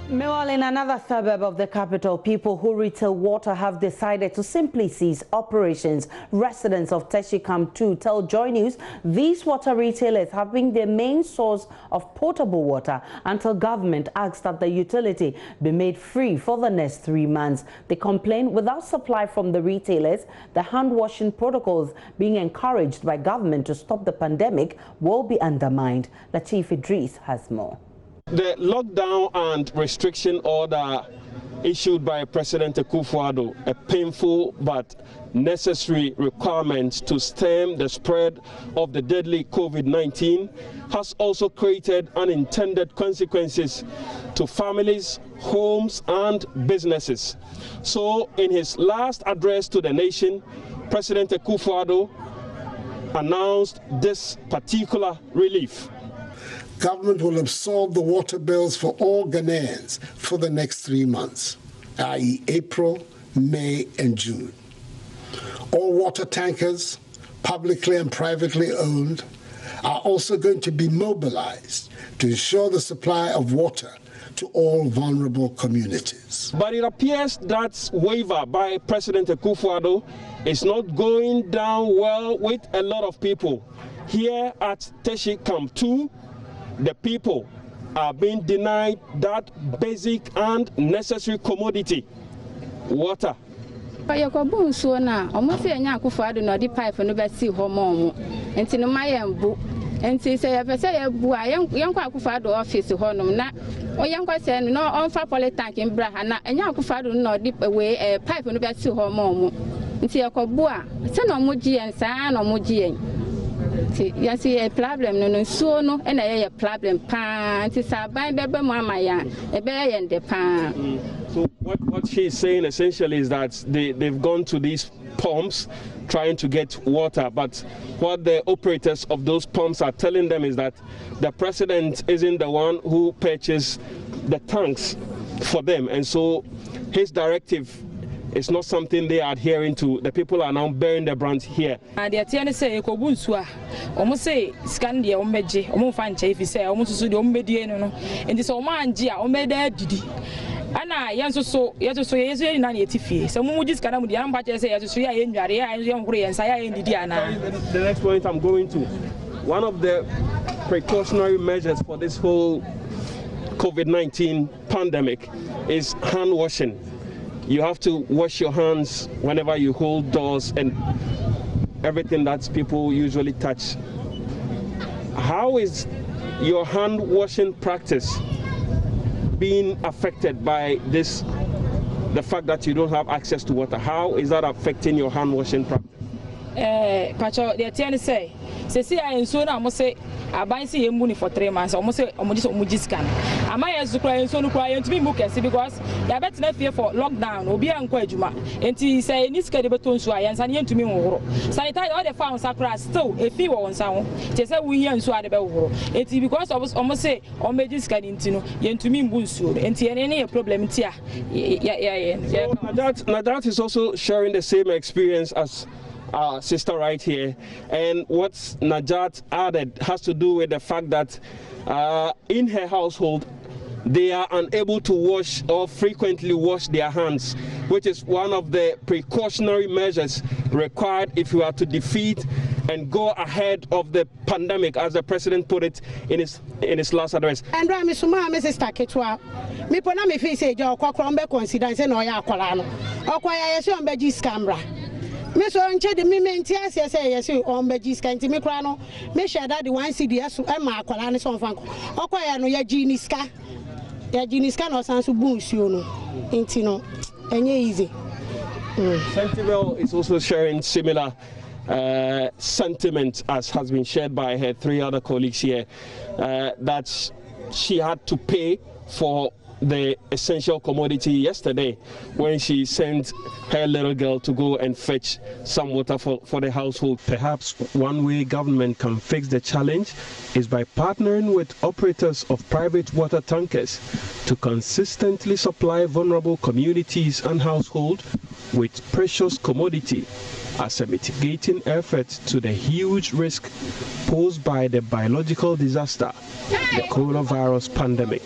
Meanwhile, in another suburb of the capital, people who retail water have decided to simply cease operations. Residents of Teshikam 2 tell Joy News these water retailers have been their main source of potable water until government asks that the utility be made free for the next 3 months. They complain without supply from the retailers, the hand-washing protocols being encouraged by government to stop the pandemic will be undermined. Latif Idris has more. The lockdown and restriction order issued by President Akufo-Addo, a painful but necessary requirement to stem the spread of the deadly COVID-19, has also created unintended consequences to families, homes and businesses. So in his last address to the nation, President Akufo-Addo announced this particular relief. Government will absorb the water bills for all Ghanaians for the next 3 months, i.e. April, May and June. All water tankers, publicly and privately owned, are also going to be mobilized to ensure the supply of water to all vulnerable communities. But it appears that waiver by President Akufo-Addo is not going down well with a lot of people. Here at Teshikam 2, the people are being denied that basic and necessary commodity, water. You see a problem, no, so no, and a problem. So what she's saying essentially is that they've gone to these pumps trying to get water, but what the operators of those pumps are telling them is that the president isn't the one who purchased the tanks for them, and so his directive it's not something they are adhering to. The people are now bearing the brunt here. And the attorney say, "Kobunswa, almost say Scandia, Omeji, Omofanche, if you say, almost to the Omediano, and this Omangia, Omeda Didi." Anna, so yes, yes, yes, so Mujis Canam, the Ampache say, as you in Yaria, and young Korean, Saya in Diana. The next point I'm going to, one of the precautionary measures for this whole COVID-19 pandemic is hand washing. You have to wash your hands whenever you hold doors and everything that people usually touch. How is your hand washing practice being affected by this, the fact that you don't have access to water? How is that affecting your hand washing practice? Pacho, the attorney say I am so now must say I buy see money for 3 months, almost say scan. Am I as to cry and so to cry and to be bookers because you are better not fear for lockdown or be unquajuma. And he say, Niska de Baton Swayans and to me. Sanitize all the farms across still a few on sound. Just say we and Swad about it because I was almost say on Majiscan into yen to me Bunsu and any problem here. Yeah. Nadat is also sharing the same experience as our sister right here, and what Najat added has to do with the fact that in her household they are unable to wash or frequently wash their hands, which is one of the precautionary measures required if you are to defeat and go ahead of the pandemic, as the president put it in his last address. And Mrs. Taketwa, me pona me face your crombe coincidence and oya colano. Okwaya yes on Begis camera. Me so nche de me mentia say yes on Begis can't me crano. Me share that the 1 CDS and ma colani son fanko. Okwaya no ya giniska. Ya giniska no sansu bunsu no. Intino. Enye easy. Sentinel is also sharing similar sentiment as has been shared by her 3 other colleagues here, that she had to pay for the essential commodity yesterday when she sent her little girl to go and fetch some water for the household. Perhaps one way government can fix the challenge is by partnering with operators of private water tankers to consistently supply vulnerable communities and households with precious commodity as a mitigating effort to the huge risk posed by the biological disaster, the coronavirus pandemic.